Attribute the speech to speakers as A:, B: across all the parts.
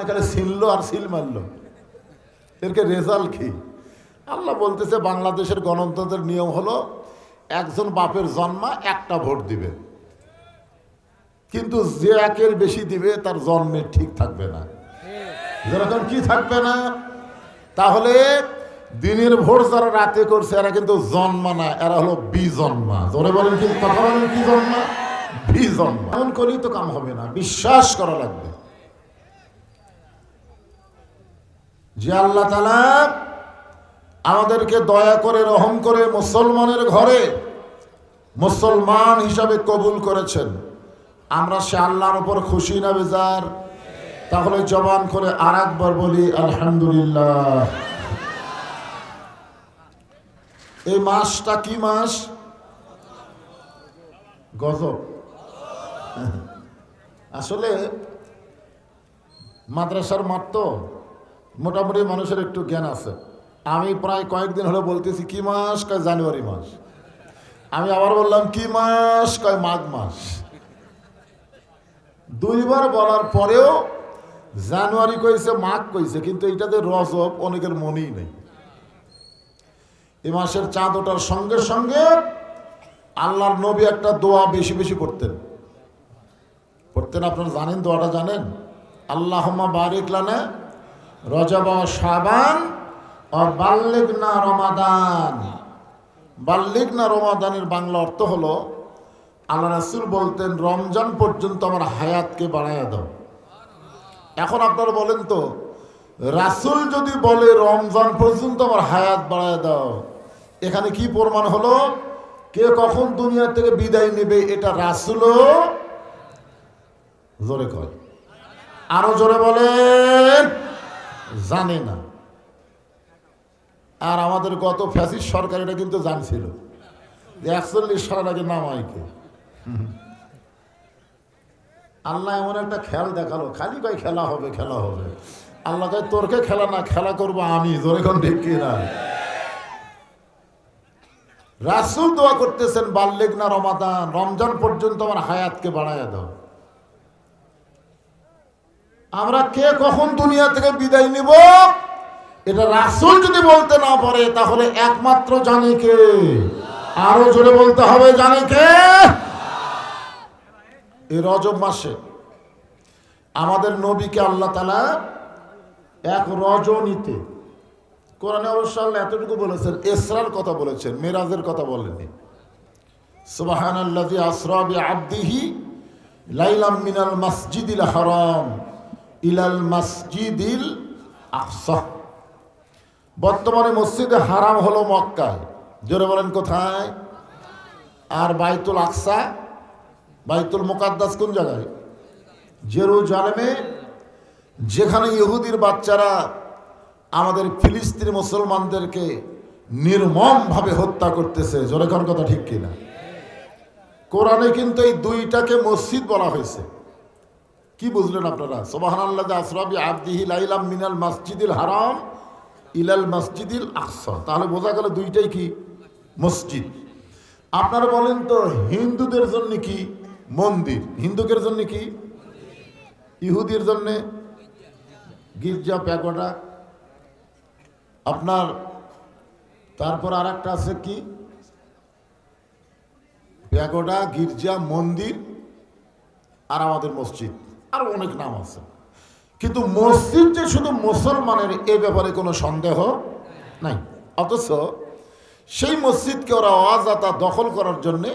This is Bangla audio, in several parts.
A: এখানে ছিনলো আর সিল মারলো, এরকে রেজাল্ট কি? আল্লাহ বলতেছে বাংলাদেশের গণতন্ত্রের নিয়ম হলো একজন বাপের জন্মা একটা ভোট দিবে, কিন্তু যে একের বেশি দিবে তার জন্মের ঠিক থাকবে না। যেরকম কি থাকবে না? তাহলে দিনের ভোট যারা রাতে করছে এরা কিন্তু জন্মা না, এরা হলো বিজন্মা। জোরে বলেন, কি কথা বলেন, কি জন্মা? বিজন্মা। এমন করেই তো কাম হবে না, বিশ্বাস করা লাগবে যে আল্লাহ তাআলা আমাদেরকে দয়া করে রহম করে মুসলমানের ঘরে মুসলমান হিসাবে কবুল করেছেন। আমরা সে আল্লাহর উপর খুশি না বেজার? তাহলে জবান করে আর একবার বলি আলহামদুলিল্লাহ। এই মাসটা কি মাস? গজব। আসলে মাদ্রাসার মাঠ তো মোটামুটি মানুষের একটু জ্ঞান আছে। আমি প্রায় কয়েকদিন হলো বলতেছি কি মাস, কয় জানুয়ারি মাস। আমি আবার বললাম কি মাস, কয় মাঘ মাস। দুইবার বলার পরেও জানুয়ারি কইছে, মাঘ কইছে, কিন্তু এইটাতে রজব অনেকের মনেই নেই। এই মাসের চাঁদ ওঠার সঙ্গে সঙ্গে আল্লাহর নবী একটা দোয়া বেশি বেশি পড়তেন। আপনারা জানেন দোয়াটা? জানেন? আল্লাহুম্মা বারিক লানা রজব ও শাবান ও বাল্লিগনা রমাদান। বাল্লিগনা রমাদানের বাংলা অর্থ হলো আল্লাহ রাসূল বলতেন রমজান পর্যন্ত আমার হায়াতকে বাড়াইয়া দাও। এখন আপনারা বলেন তো, রাসূল যদি বলে রমজান পর্যন্ত আমার হায়াত বাড়াইয়া দাও, এখানে কি প্রমাণ হলো? কে কখন দুনিয়া থেকে বিদায় নেবে এটা রাসূলও জোরে কয়, আরো জোরে বলেন, জানে না। আর আমাদের গত ফ্যাসিস্ট সরকার এটা কিন্তু জানছিল যে 41 সালের আগে নামাইকে। আল্লাহ এমন একটা খেল দেখালো, খালি কয় খেলা হবে খেলা হবে। আল্লাহ কয় তোরকে খেলা না, খেলা করবো আমি। জোরে কোন ঠিক কিনা? রাসূল দোয়া করতেছেন বাল্লিগনা রমাদান, রমজান পর্যন্ত আমার হায়াতকে বাড়াইয়া দাও। আমরা কে কখন দুনিয়া থেকে বিদায় নিব এটা রাসূল যদি বলতে না পারে, তাহলে একমাত্র জানে কে? আরো জোরে বলতে হবে, জানে কে? এই রজব মাসে আমাদের নবীকে আল্লাহ তাআলা এক রজনীতে, কোরআনে অবশ্য আল্লাহ এতটুকু বলেছেন, ইসরার কথা বলেছেন, মেরাজের কথা বলেননি। সুবহানাল্লাযী আসরা বিআবদিহি লাইলাম মিনাল মাসজিদিল হারাম ইলাল মাসজিদিল আকসা। বর্তমানে মসজিদে হারাম হলো মক্কায়, জোরে বলেন কোথায়? আর বাইতুল আকসা, বাইতুল মুকাদ্দাস কোন জায়গায়? জেরুজালেমে, যেখানে ইহুদির বাচ্চারা আমাদের ফিলিস্তিনি মুসলমানদেরকে নির্মমভাবে হত্যা করতেছে। জোরে কোন কথা ঠিক কিনা? কোরআনে কিন্তু এই দুইটাকে মসজিদ বলা হয়েছে। কি বুঝলেন আপনারা? সুবহানাল্লাযী আসরা বিআবদিহি লাইলাম মিনাল মাসজিদিল হারাম ইলাল মাসজিদিল আকসা। তাহলে বোঝা গেল দুইটাই কি? মসজিদ। আপনারা বলেন তো, হিন্দুদের জন্য কি মন্দির? হিন্দুদের জন্য কি? ইহুদির জন্য গির্জা, প্যাগোডা। আপনার তারপর আর একটা আছে কি? প্যাগোডা, গির্জা, মন্দির, আর আমাদের মসজিদ, আর অনেক নাম আছে। কিন্তু মসজিদ যে শুধু মুসলমানের, এ ব্যাপারে কোনো সন্দেহ নাই। অথচ সেই মসজিদকে ওরা অযথা দখল করার জন্যে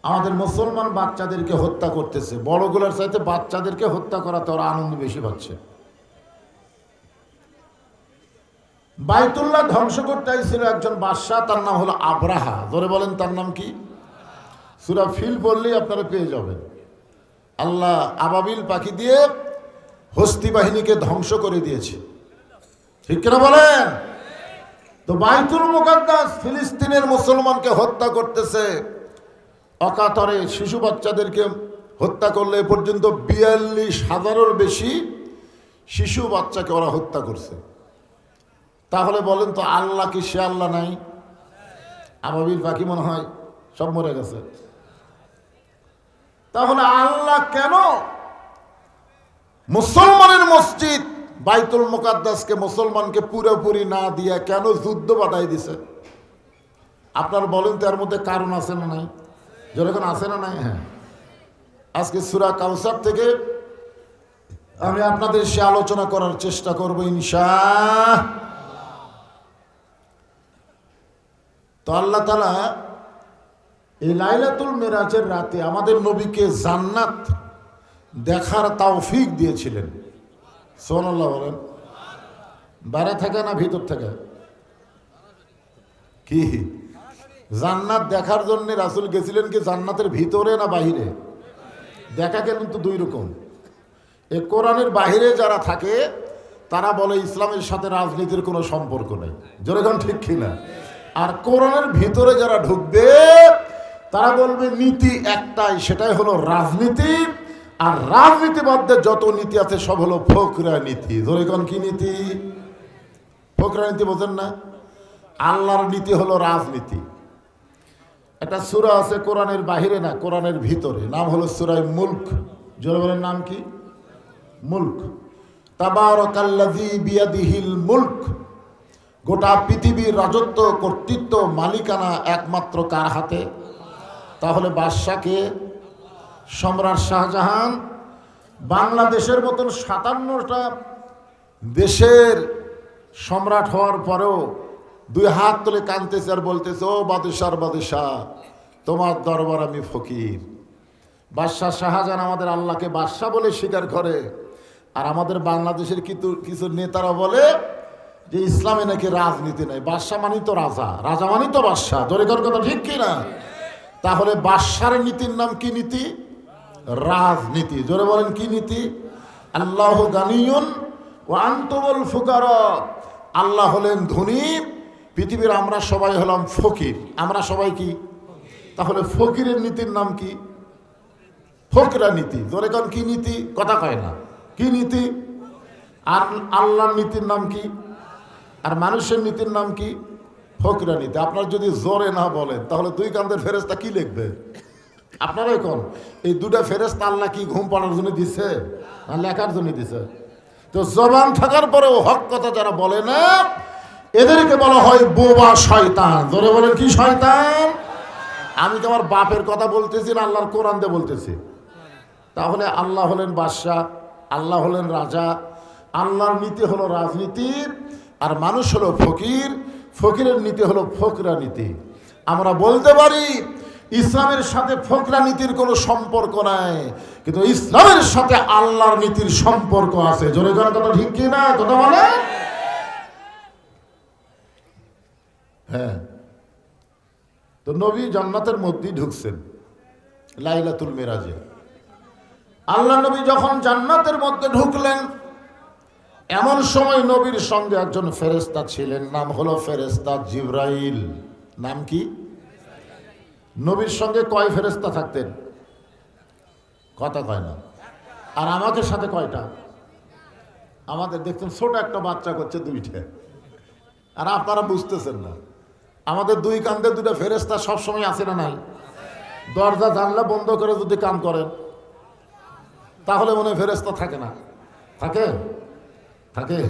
A: আমাদের মুসলমান বাচ্চাদেরকে হত্যা করতেছে। বড়গুলোর চাইতে বাচ্চাদেরকে হত্যা করাতে ওরা আনন্দ বেশি পাচ্ছে। বাইতুল্লাহ ধ্বংস করতে ছিল একজন বাদশাহ, তার নাম হলো আব্রাহা। ধরে বলেন তার নাম কি? সূরা ফিল পড়লেই আপনারা পেয়ে যাবেন। আল্লাহ আবাবিল পাখি দিয়ে হস্তি বাহিনীকে ধ্বংস করে দিয়েছে, ঠিক কিনা বলেন? তো বাইতুল মুকাদ্দাস ফিলিস্তিনের মুসলমানকে হত্যা করতেছে অকাতরে। শিশু বাচ্চাদেরকে হত্যা করলে এ পর্যন্ত 42,000-এর বেশি শিশু বাচ্চাকে ওরা হত্যা করছে। তাহলে বলেন তো, আল্লাহ কি সে আল্লাহ নাই? আবাবিল পাখি মনে হয় সব মরে গেছে। তাহলে আল্লাহ কেন মুসলমানের মসজিদ বাইতুল মুকাদ্দাসকে মুসলমানকে পুরোপুরি না দিয়ে কেন যুদ্ধ বাধাই দিছে? আপনার বলেন তো, এর মধ্যে কারণ আছে না নাই? যেরকম আছে না নাই? হ্যাঁ, আজকে সূরা কাউসার থেকে আমি আপনাদের সে আলোচনা করার চেষ্টা করব ইনশাআল্লাহ। তো আল্লাহ তাআলা এই লাইলাতুল মিরাজের রাতে আমাদের নবীকে জান্নাত দেখার তৌফিক দিয়েছিলেন। সুবহানাল্লাহ বলেন। বাইরে থেকে না ভিতর থেকে? কি জান্নাত দেখার জন্য রাসূল গেছিলেন কি জান্নাতের ভিতরে না বাহিরে? দেখা কিন্তু দুই রকম। এ কোরআনের বাহিরে যারা থাকে তারা বলে ইসলামের সাথে রাজনীতির কোনো সম্পর্ক নেই, যেরকম ঠিক কিনা? আর কোরআনের ভিতরে যারা ঢুকবে তারা বলবে নীতি একটাই, সেটাই হলো রাজনীতি। আর রাজনীতির মধ্যে যত নীতি আছে সব হলো ফকরা নীতি। যেরকম কি নীতি? ফকরা নীতি বোঝেন না? আল্লাহর নীতি হলো রাজনীতি। একটা সূরা আছে কোরআনের বাহিরে না, কোরআনের ভিতরে, নাম হলো সূরা মুলক। জোরে বলেন, নাম কি? মুলক। তাবারাকাল্লাযী বিয়াদিহিল মুলক। গোটা পৃথিবীর রাজত্ব, কর্তৃত্ব, মালিকানা একমাত্র কার হাতে? তাহলে বাদশাকে? সম্রাট শাহজাহান বাংলাদেশের মতন 57টা দেশের সম্রাট হওয়ার পরেও দুই হাত তুলে কাঁদতেছে আর বলতেছে, ও বাদশার বাদশাহ, তোমার দরবার আমি ফকির। বাদশাহ শাহজাহান আমাদের আল্লাহকে বাদশাহ বলে স্বীকার করে, আর আমাদের বাংলাদেশের কিছু নেতারা বলে যে ইসলামে নাকি রাজনীতি নাই। বাদশাহ মানি তো রাজা, রাজা মানি তো বাদশাহ। জোরেকার কথা ঠিক কিনা? তাহলে বাদশার নীতির নাম কি নীতি? রাজনীতি। জোরে বলেন, কি নীতি? আল্লাহু গানিয়ুন ওয়া আনতুমুল ফুকারা। আল্লাহ হলেন ধনী, পৃথিবীর আমরা সবাই হলাম ফকির। আমরা সবাই কি? তাহলে ফকিরের নীতির নাম কি? ফকরা নীতি। জোরে কোন কি নীতি? কথা কয় না। কি নীতি? আর আল্লাহর নীতির নাম কি? আর মানুষের নীতির নাম কি? ফকরা নীতি। আপনার যদি জোরে না বলেন তাহলে দুই কান্দের ফেরেশতা কি লিখবে? আপনারাই কোন এই দুটা ফেরেশতা আল্লাহ কি ঘুম পাড়ার জন্য দিছে না লেখার জন্য দিছে? তো জবান থাকার পরেও হক কথা যারা বলে না এদেরকে বলা হয় বোবা শয়তান। জোরে বলেন, কি শয়তান? আমি তো আমার বাপের কথা বলতেছি না, আল্লাহর কোরআন দিয়ে বলতেছি। তাহলে আল্লাহ হলেন বাদশাহ, আল্লাহ হলেন রাজা, আল্লাহর নীতি হলো রাজনীতি, আর মানুষ হলো ফকির, ফকিরের নীতি হলো ফকরা নীতি। আমরা বলতে পারি ইসলামের সাথে ফকরা নীতির কোনো সম্পর্ক নাই, কিন্তু ইসলামের সাথে আল্লাহর নীতির সম্পর্ক আছে। জোরে জোরে কথা ঠিক কি না? কথা বলে। হ্যাঁ, তো নবী জান্নাতের মধ্যেই ঢুকছেন লাইলাতুল মিরাজে। আল্লাহ নবী যখন জান্নাতের মধ্যে ঢুকলেন, এমন সময় নবীর সঙ্গে একজন ফেরেশতা ছিলেন, নাম হলো ফেরেশতা জিবরাইল। নাম কি? নবীর সঙ্গে কয় ফেরেশতা থাকতেন? কথা কয় না। আর আমাদের সাথে কয়টা? আমাদের দেখছেন ছোট একটা বাচ্চা করছে দুইটা, আর আপনারা বুঝতেছেন না। আমাদের দুই কান্দে দুটা ফেরেশতা সবসময় আছে না নাই? দরজা জানলা বন্ধ করে যদি কাম করেন তাহলে মনে হয় ফেরেশতা থাকে না? থাকে? থাকে।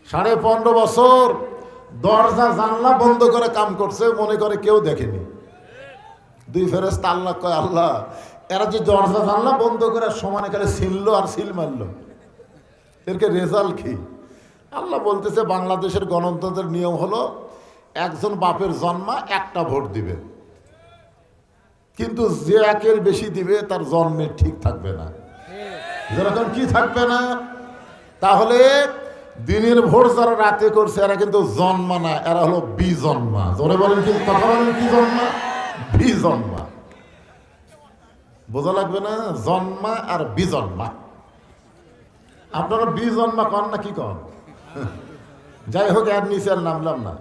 A: 15.5 বছর দরজা জানলা বন্ধ করে কাম করছে, মনে করে কেউ দেখেনি। দুই ফেরেশতা আল্লাহ কয়, আল্লাহ এরা যে দরজা জানলা বন্ধ করে সমানে কালে ছিললো আর সিল মারলো, এরকে রেজাল্ট কি? আল্লাহ বলতেছে বাংলাদেশের গণতন্ত্রের নিয়ম হলো একজন বাপের জন্মা একটা ভোট দিবে, কিন্তু যে একের বেশি দিবে তার জন্মের ঠিক থাকবে না। যেরকম কি থাকবে না? তাহলে দিনের ভোট যারা রাতে করছে এরা কিন্তু জন্মা না, এরা হলো বিজন্মা। জোরে বলেন, কি কথা বলেন? কি জন্মা? বিজন্মা। বোঝা লাগবে না? জন্মা আর বিজন্মা। আপনারা বিজন্মা কন না কি কন? যাই হোক, আর নিচে আর নামলাম না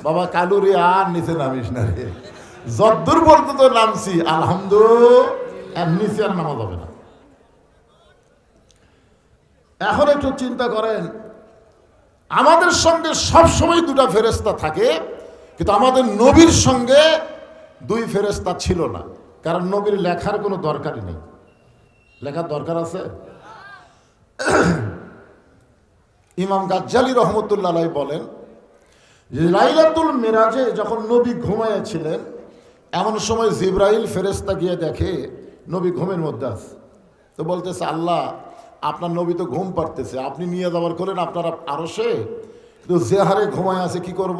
A: বাবা কালু রে, আর নিচে নামিস না রে। যদ্দূর পর্যন্ত নামছি আলহামদুলিল্লাহ, আর নিচে আর নামা যাবে না। এখন একটু চিন্তা করেন, আমাদের সঙ্গে সবসময় দুটা ফেরেশতা থাকে, কিন্তু আমাদের নবীর সঙ্গে দুই ফেরেশতা ছিল না, কারণ নবীর লেখার কোনো দরকারই নেই। লেখার দরকার আছে? ইমাম গাজ্জালী রহমতুল্লাহ আলাইহি বলেন যে লাইলাতুল মিরাজে যখন নবী ঘুমাইয়াছিলেন, এমন সময় জিবরাইল ফেরেশতা গিয়ে দেখে নবী ঘুমের মধ্যে আছে। তো বলতেছে, আল্লাহ আপনার নবী তো ঘুম পাড়তেছে, আপনি নিয়ে যাবার করলেন আপনার আরশে, কিন্তু যে হারে ঘুমায় আছে কি করব?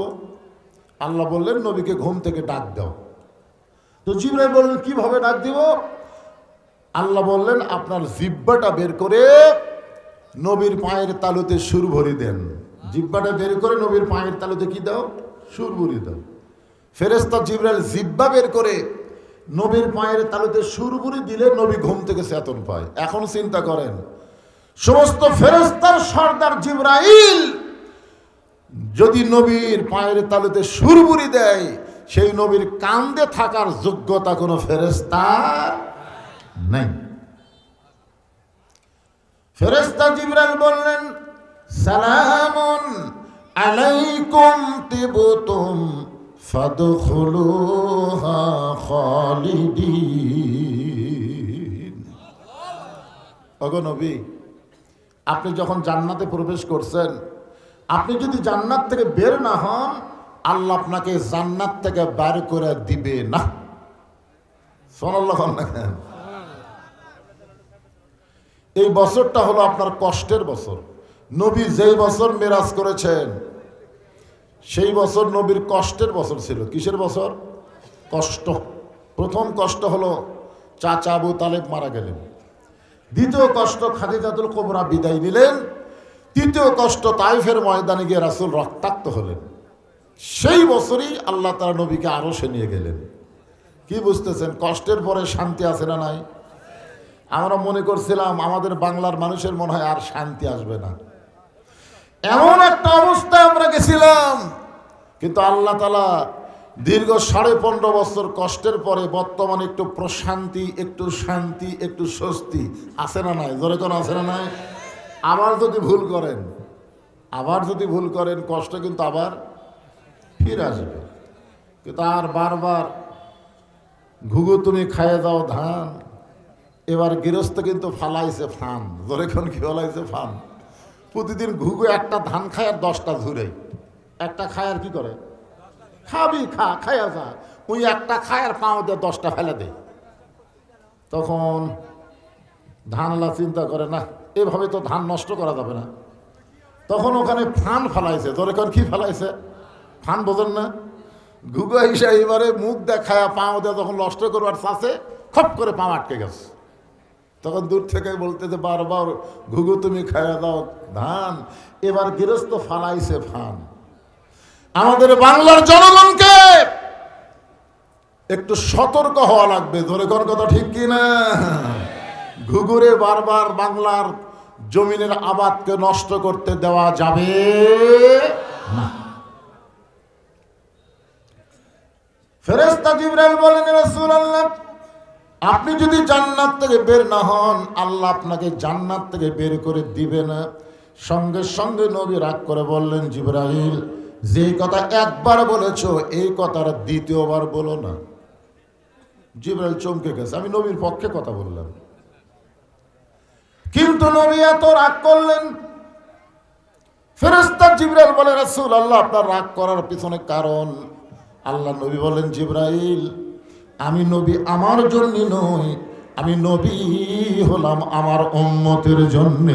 A: আল্লাহ বললেন নবীকে ঘুম থেকে ডাক দাও। তো জিবরাইল বললেন কিভাবে ডাক দিব? আল্লাহ বললেন আপনার জিহ্বাটা বের করে নবীর পায়ের তালুতে সুর ভরি দেন। জিহ্বাটা বের করে নবীর পায়ের তালুতে কি দাও? সুর ভরি দাও। ফেরেশতা জিবরাইল জিহ্বা বের করে নবীর পায়ের তালুতে সুর ভরি দিলে নবী ঘুম থেকে চেতন পায়। এখন চিন্তা করেন, সমস্ত ফেরেশতার সর্দার জিবরাইল যদি নবীর পায়ের তালুতে সুর ভরি দেয়, সেই নবীর কান্দে থাকার যোগ্যতা কোনো ফেরেশতার নাই। ফেরেশতা জিবরাইল বললেন, সালামুন আলাইকুম তিবতুম ফাদখুলুহা খালিদিন। ওগো নবী, আপনি যখন জান্নাতে প্রবেশ করছেন, আপনি যদি জান্নাত থেকে বের না হন, আল্লাহ আপনাকে জান্নাত থেকে বের করে দিবে না। সুবহানাল্লাহ। এই বছরটা হলো আপনার কষ্টের বছর। নবী যেই বছর মেরাজ করেছেন সেই বছর নবীর কষ্টের বছর ছিল। কিসের বছর? কষ্ট। প্রথম কষ্ট হলো চাচা আবু তালেব মারা গেলেন। দ্বিতীয় কষ্ট খাদিজাতুল কুবরা বিদায় নিলেন। তৃতীয় কষ্ট তাইফের ময়দানে গিয়ে রাসূল রক্তাক্ত হলেন। সেই বছরই আল্লাহ তাআলা নবীকে আরশে নিয়ে গেলেন। কি বুঝতেছেন? কষ্টের পরে শান্তি আছে না নাই? আমরা মনে করছিলাম আমাদের বাংলার মানুষের মনে হয় আর শান্তি আসবে না, এমন একটা অবস্থায় আমরা গেছিলাম। কিন্তু আল্লাহ তাআলা দীর্ঘ 15.5 বছর কষ্টের পরে বর্তমানে একটু প্রশান্তি, একটু শান্তি, একটু স্বস্তি আছে না নাই? জোরে কোন আছে না নাই? আবার যদি ভুল করেন কষ্ট কিন্তু আবার ফিরে আসবে। কিন্তু আর বারবার ঘুঘু তুমি খাইয়ে দাও ধান, এবার গৃহস্থ কিন্তু ফালাইছে ফান। জোরে কোন কি ফালাইছে ফান? প্রতিদিন ঘুঘু একটা ধান খায় আর 10টা ঝুরে। একটা খায় আর কি করে? খাবি খাইয়া যা। ওই একটা খায় আর পাও দিয়ে 10টা ফেলে দেয়। তখন ধানলা চিন্তা করে, না এভাবে তো ধান নষ্ট করা যাবে না। তখন ওখানে ফান ফেলাইছে। জোরে কোন কি ফেলাইছে? ফান বোঝেন না? ঘুঘু এসে এবারে মুখ দেখায় পাও দিয়ে যখন নষ্ট করবার চাষে খপ করে পা আটকে গেছে। তখন দূর থেকে বলতেছে বারবার, ঘুঘু তুমি খাইয়া দাও ধান, এবার গৃহস্থ ফালাইছে ফান। আমাদের বাংলার জনগণকে একটু সতর্ক হওয়া লাগবে। ধরে কোন কথা ঠিক কিনা? ঘুঘুরে বারবার বাংলার জমিনের আবাদকে নষ্ট করতে দেওয়া যাবে না। ফেরেশতা জিবরাইল বলেন, রাসূলুল্লাহ আপনি যদি জান্নাত থেকে বের না হন, আল্লাহ আপনাকে জান্নাত থেকে বের করে দিবে না। সঙ্গে সঙ্গে নবী রাগ করে বললেন, জিবরাইল যেই কথা একবার বলেছো এই কথার দ্বিতীয়বার বলো না। জিবরাইল চমকে গেছে, আমি নবীর পক্ষে কথা বললাম। কিন্তু নবী এত রাগ করলেন। ফেরেশতা জিবরাইল বলে, রাসূলুল্লাহ আপনার রাগ করার পিছনে কারণ? আল্লাহ নবী বলেন, জিবরাইল আমি নবী আমার জন্য নই, আমি নবী হলাম আমার উম্মতের জন্য।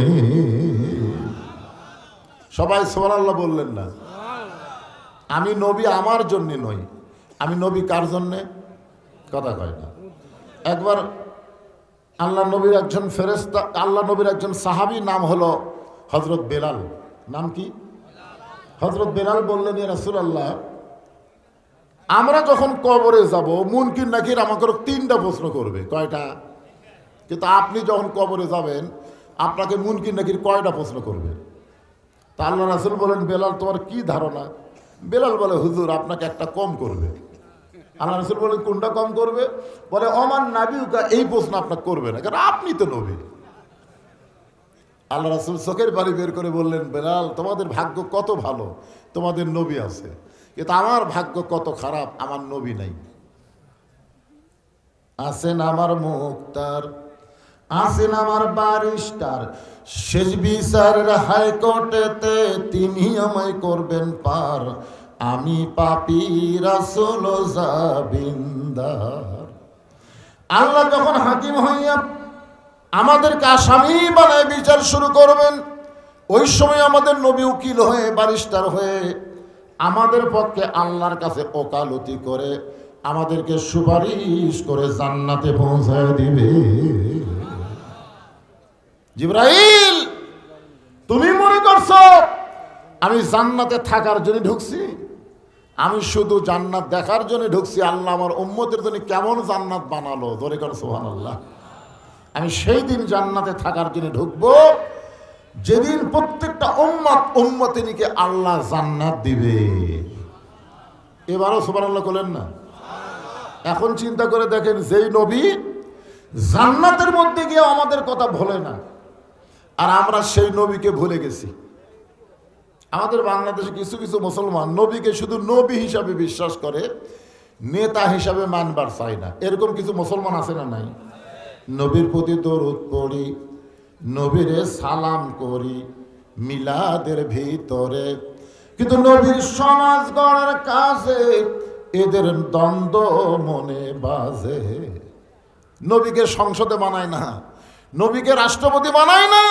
A: সবাই সুবহানাল্লাহ বললেন না? আমি নবী আমার জন্য নই, আমি নবী কার জন্যে? কথা কয় না। একবার আল্লাহ নবীর একজন ফেরেশতা, আল্লাহ নবীর একজন সাহাবী নাম হলো হযরত বেলাল। নাম কি? হযরত বেলাল বললেন, ইয়া রাসূলুল্লাহ আমরা যখন কবরে যাব মুনকির নাকির আমাকে 3টা প্রশ্ন করবে। কয়টা? কিন্তু আপনি যখন কবরে যাবেন আপনাকে মুনকির নাকির কয়টা প্রশ্ন করবে? তা আল্লাহ রাসূল বলেন, বেলাল তোমার কি ধারণা? বেলাল বলে, হুজুর আপনাকে একটা কম করবে। আল্লাহ রাসূল বলেন, কোনটা কম করবে? বলে, অমান নাবিউকা, এই প্রশ্ন আপনাকে করবে না, কারণ আপনি তো নবী। আল্লাহ রাসূল চোখের পানি বের করে বললেন, বেলাল তোমাদের ভাগ্য কত ভালো, তোমাদের নবী আছে, কিন্তু আমার ভাগ্য কত খারাপ, আমার নবী নাই। আছেন আমার মুক্তার, আছেন আমার ব্যারিস্টার, শেষ বিচারের হাইকোর্টেতে তিনি আমায় করবেন পার, আমি পাপী রাসূল জাবিন্দার। আল্লাহ যখন হাকিম হইয়া আমাদেরকে আসামি বানায় বিচার শুরু করবেন, ওই সময় আমাদের নবী উকিল হয়ে ব্যারিস্টার হয়ে আমাদের পক্ষে আল্লাহর কাছে ওকালতি করে আমাদেরকে সুপারিশ করে জান্নাতে পৌঁছায় দিবে। জিবরাইল, তুমি মনে করছো আমি জান্নাতে থাকার জন্য ঢুকছি? আমি শুধু জান্নাত দেখার জন্য ঢুকছি। আল্লাহ আমার উম্মতের জন্য কেমন জান্নাত বানালো, ধরে কর সুবহানাল্লাহ। আমি সেই দিন জান্নাতে থাকার জন্য ঢুকবো যেদিন প্রত্যেকটা উম্মতিনীকে আল্লাহ জান্নাত দিবে। এবারও সুবহানাল্লাহ বলেন না? এখন চিন্তা করে দেখেন, যেই নবী জান্নাতের মধ্যে গিয়ে আমাদের কথা ভোলে না, আর আমরা সেই নবীকে ভুলে গেছি। আমাদের বাংলাদেশে কিছু কিছু মুসলমান নবীকে শুধু নবী হিসাবে বিশ্বাস করে, নেতা হিসাবে মানবার চায় না। এরকম কিছু মুসলমান আছে না নাই? নবীর প্রতি দরুদ পড়ি, নবীরে সালাম করি মিলাদের ভিতরে, কিন্তু নবীর সমাজ গড়ার কাজে এদের দ্বন্দ্ব মনে বাজে। নবীকে সংসদে বানায় না, নবীকে রাষ্ট্রপতি বানায় না,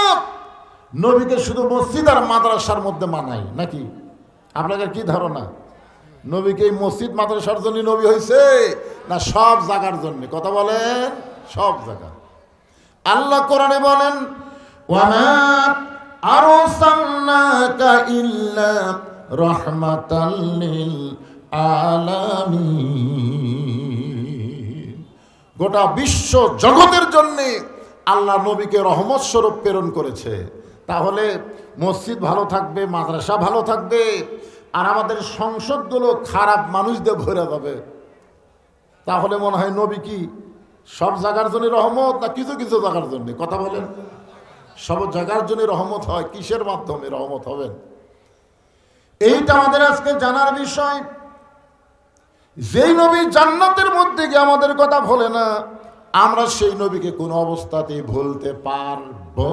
A: নবীকে শুধু মসজিদ আর মাদ্রাসার মধ্যে মানায় নাকি? আপনাদের কি ধারণা? নবীকে এই মসজিদ মাদ্রাসার জন্য নবী হয়েছে না সব জায়গার জন্য? কথা বলেন, সব জায়গা। আল্লাহ কোরআনে বলেন, ওয়ামা আরসালনাকা ইল্লা রাহমাতাল লিল আলামিন। গোটা বিশ্ব জগতের জন্য আল্লাহ নবীকে রহমত স্বরূপ প্রেরণ করেছে। তাহলে মসজিদ ভালো থাকবে, মাদ্রাসা ভালো থাকবে, আর আমাদের সংসদগুলো খারাপ মানুষদের ভরে যাবে। তাহলে মনে হয় নবী কি সব জায়গার জন্য রহমত না কিছু কিছু জায়গার জন্য? কথা বলেন। সব জায়গার জন্য রহমত হয়, কিসের মাধ্যমে রহমত হবেন? এইটা আমাদের আজকে জানার বিষয়। যেই নবী জান্নাতের মধ্যে গিয়ে আমাদের কথা ভোলে না, আমরা সেই নবীকে কোন অবস্থাতেই ভুলতে পারবো